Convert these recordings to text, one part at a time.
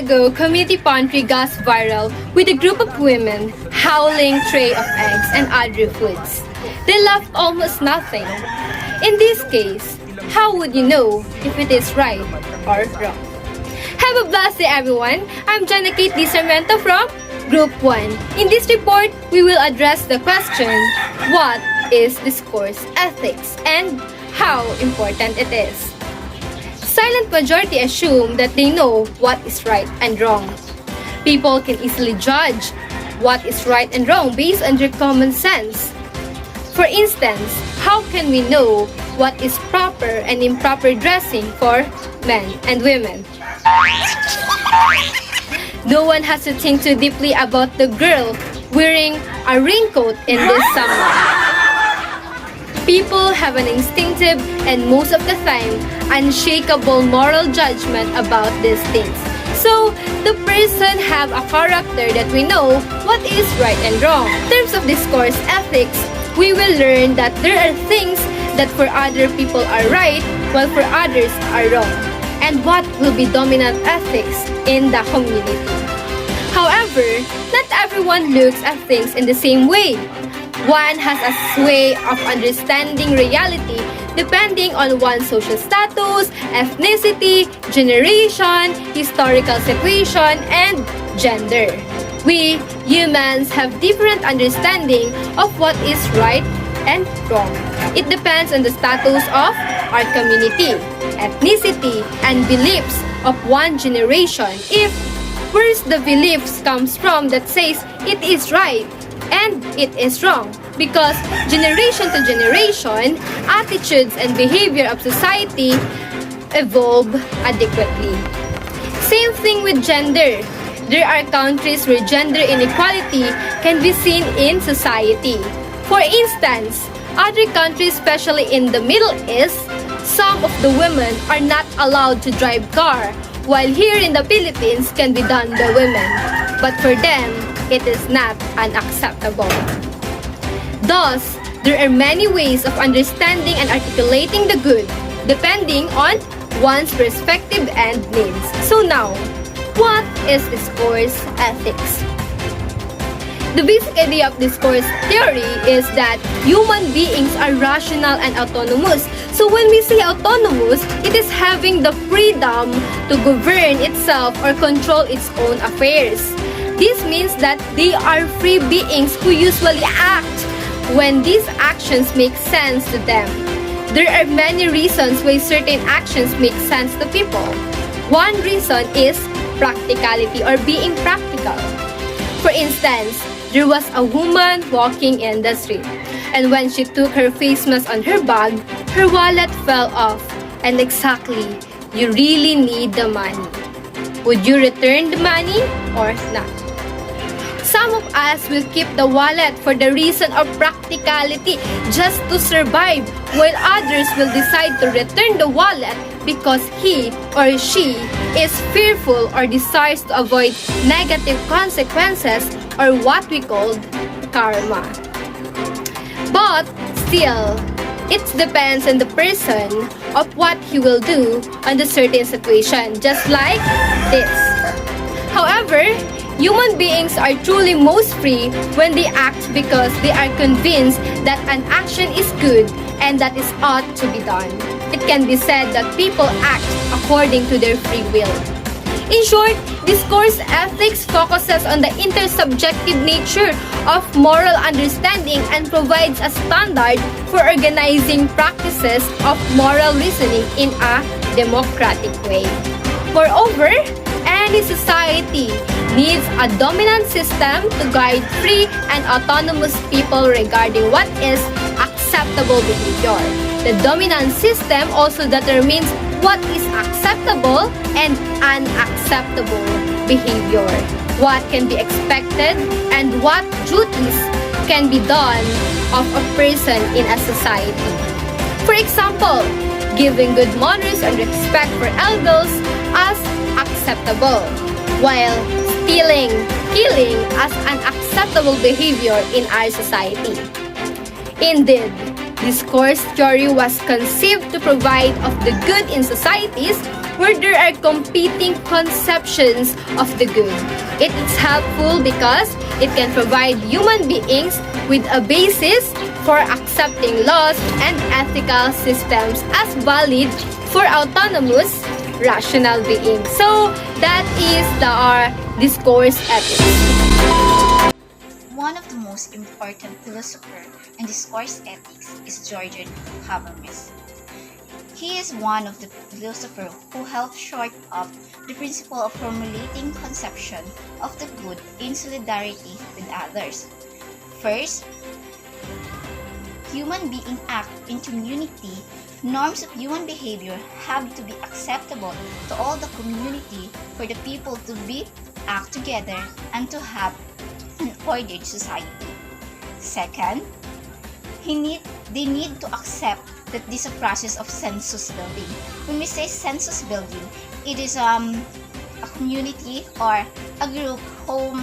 ago, community pantry goes viral with a group of women howling tray of eggs and other foods. They left almost nothing. In this case, how would you know if it is right or wrong? Have a blessed day, everyone. I'm Jana Kate Di Sarmiento from Group 1. In this report, we will address the question, what is discourse ethics and how important it is? Silent majority assume that they know what is right and wrong. People can easily judge what is right and wrong based on their common sense. For instance, how can we know what is proper and improper dressing for men and women? No one has to think too deeply about the girl wearing a raincoat in this summer. People have an instinctive and most of the time unshakable moral judgment about these things. So, the person have a character that we know what is right and wrong. In terms of discourse ethics, we will learn that there are things that for other people are right while for others are wrong, and what will be dominant ethics in the community. However, not everyone looks at things in the same way. One has a way of understanding reality depending on one's social status, ethnicity, generation, historical situation, and gender. We, humans, have different understanding of what is right and wrong. It depends on the status of our community, ethnicity, and beliefs of one generation. If where's the beliefs comes from that says it is right and it is wrong, because generation to generation, attitudes and behavior of society evolve adequately. Same thing with gender. There are countries where gender inequality can be seen in society. For instance, other countries, especially in the Middle East, some of the women are not allowed to drive car, while here in the Philippines can be done by women. But for them, it is not unacceptable. Thus, there are many ways of understanding and articulating the good, depending on one's perspective and needs. So now, what is discourse ethics? The basic idea of discourse theory is that human beings are rational and autonomous. So when we say autonomous, it is having the freedom to govern itself or control its own affairs. This means that they are free beings who usually act when these actions make sense to them. There are many reasons why certain actions make sense to people. One reason is practicality or being practical. For instance, there was a woman walking in the street, and when she took her face mask on her bag, her wallet fell off. And exactly, you really need the money. Would you return the money or not? Some of us will keep the wallet for the reason of practicality just to survive, while others will decide to return the wallet because he or she is fearful or desires to avoid negative consequences or what we call karma. But still, it depends on the person of what he will do on the certain situation, just like this. However, human beings are truly most free when they act because they are convinced that an action is good and that is ought to be done. It can be said that people act according to their free will. In short, discourse ethics focuses on the intersubjective nature of moral understanding and provides a standard for organizing practices of moral reasoning in a democratic way. Moreover, any society needs a dominant system to guide free and autonomous people regarding what is acceptable behavior. The dominant system also determines what is acceptable and unacceptable behavior, what can be expected, and what duties can be done of a person in a society. For example, giving good manners and respect for elders as acceptable, while stealing, killing as unacceptable behavior in our society. Indeed, Discourse theory was conceived to provide of the good in societies where there are competing conceptions of the good. It is helpful because it can provide human beings with a basis for accepting laws and ethical systems as valid for autonomous, rational beings. So that is our discourse ethics. One of the most important philosophers in discourse ethics is Georgian Habermas. He is one of the philosophers who helped short up the principle of formulating conception of the good in solidarity with others. First, human beings act in community. Norms of human behavior have to be acceptable to all the community for the people to act together and to have an ordered society. Second, they need to accept that this is a process of census building. When we say census building, it is a community or a group who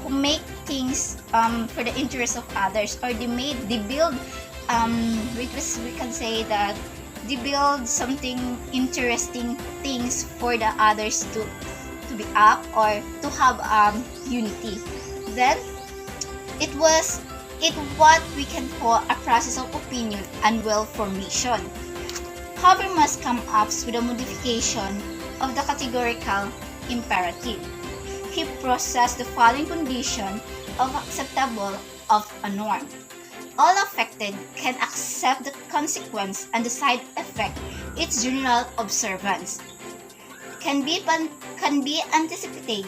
make things for the interest of others, or they build we can say that they build something interesting things for the others to be up or to have unity. Then it what we can call a process of opinion and will formation. Habermas comes up with a modification of the categorical imperative. He processed the following condition of acceptable of a norm. All affected can accept the consequence and the side effect its general observance can be anticipated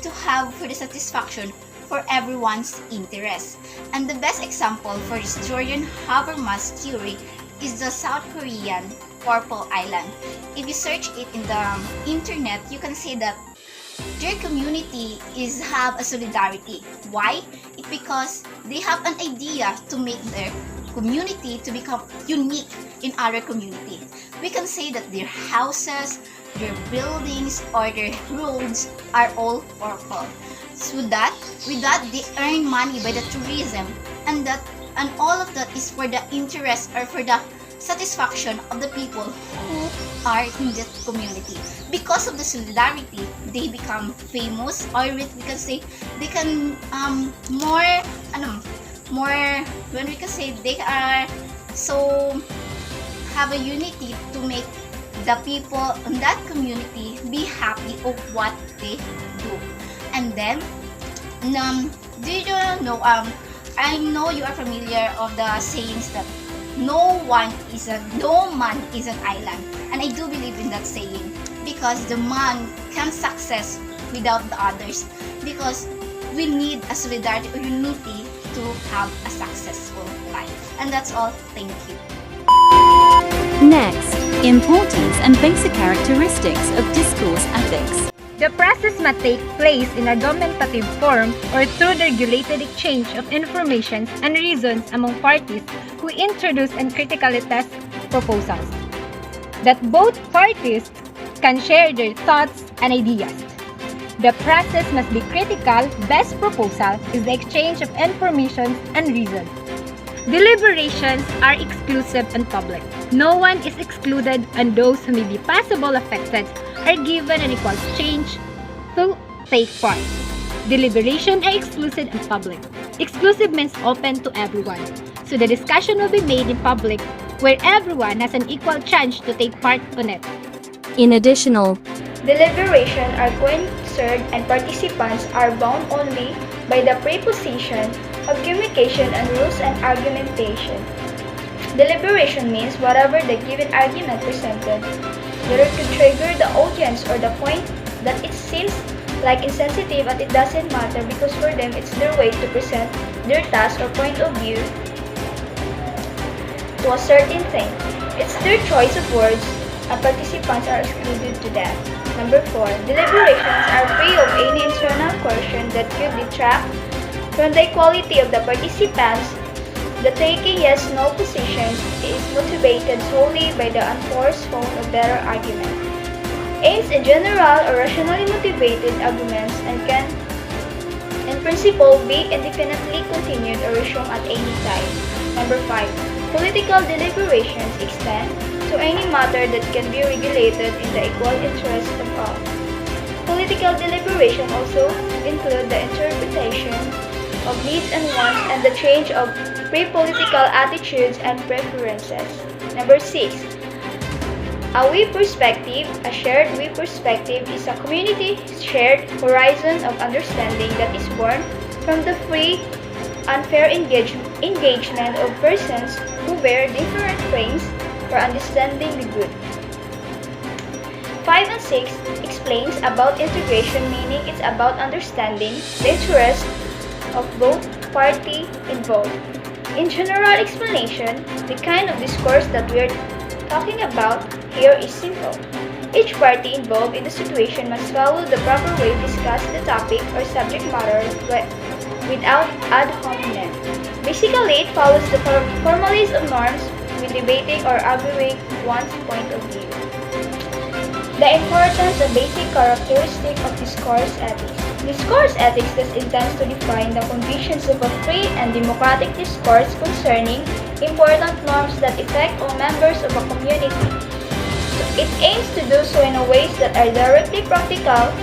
to have for the satisfaction for everyone's interest. And the best example for this Georgian Habermas theory is the South Korean Purple Island. If you search it in the internet, you can see that their community have a solidarity. Why? It's because they have an idea to make their community to become unique in other community. We can say that their houses, their buildings, or their roads are all purple. So that with that they earn money by the tourism, and all of that is for the interest or for the satisfaction of the people who are in that community. Because of the solidarity, they become famous, or we can say they can when we can say they are so have a unity to make the people in that community be happy of what they do. And then do you know I know you are familiar of the sayings that no man is an island, and I do believe in that saying because the man can success without the others, because we need a solidarity or unity to have a successful life. And that's all. Thank you. Next, importance and basic characteristics of discourse ethics. The process must take place in a argumentative form or through the regulated exchange of information and reasons among parties who introduce and critically test proposals, that both parties can share their thoughts and ideas. The process must be critical. Best proposal is the exchange of information and reasons. Deliberations are exclusive and public. No one is excluded, and those who may be possible affected are given an equal chance to take part. Deliberations are exclusive and public. Exclusive means open to everyone, so the discussion will be made in public where everyone has an equal chance to take part on it. In additional, deliberations are concerned and participants are bound only by the preposition of communication and rules and argumentation. Deliberation means whatever the given argument presented, whether to trigger the audience or the point that it seems like insensitive, and it doesn't matter because for them it's their way to present their task or point of view to a certain thing. It's their choice of words, and participants are excluded to that. Number 4. Deliberations are free of any internal coercion that could detract from the equality of the participants. The taking yes-no position is motivated solely by the unforced phone of better argument. Aims in general or rationally motivated arguments and can In principle, be indefinitely continued or resumed at any time. Number 5. Political deliberations extend to any matter that can be regulated in the equal interest of all. Political deliberation also include the interpretation of needs and wants and the change of pre-political attitudes and preferences. Number 6. A we perspective, a shared we perspective is a community shared horizon of understanding that is born from the free, unfair engagement of persons who bear different frames for understanding the good. 5 and 6 explains about integration, meaning it's about understanding the interest of both party involved. In general explanation, the kind of discourse that we're talking about here is simple. Each party involved in the situation must follow the proper way to discuss the topic or subject matter without ad hominem. Basically, it follows the formalism of norms when debating or arguing one's point of view. The importance and basic characteristic of discourse ethics. Discourse ethics thus intends to define the conditions of a free and democratic discourse concerning important norms that affect all members of a community. It aims to do so in ways that are directly practical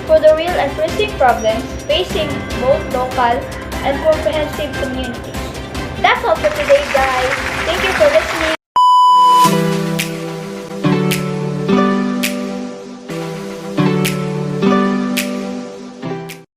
for the real and pressing problems facing both local and comprehensive communities. That's all for today, guys. Thank you for listening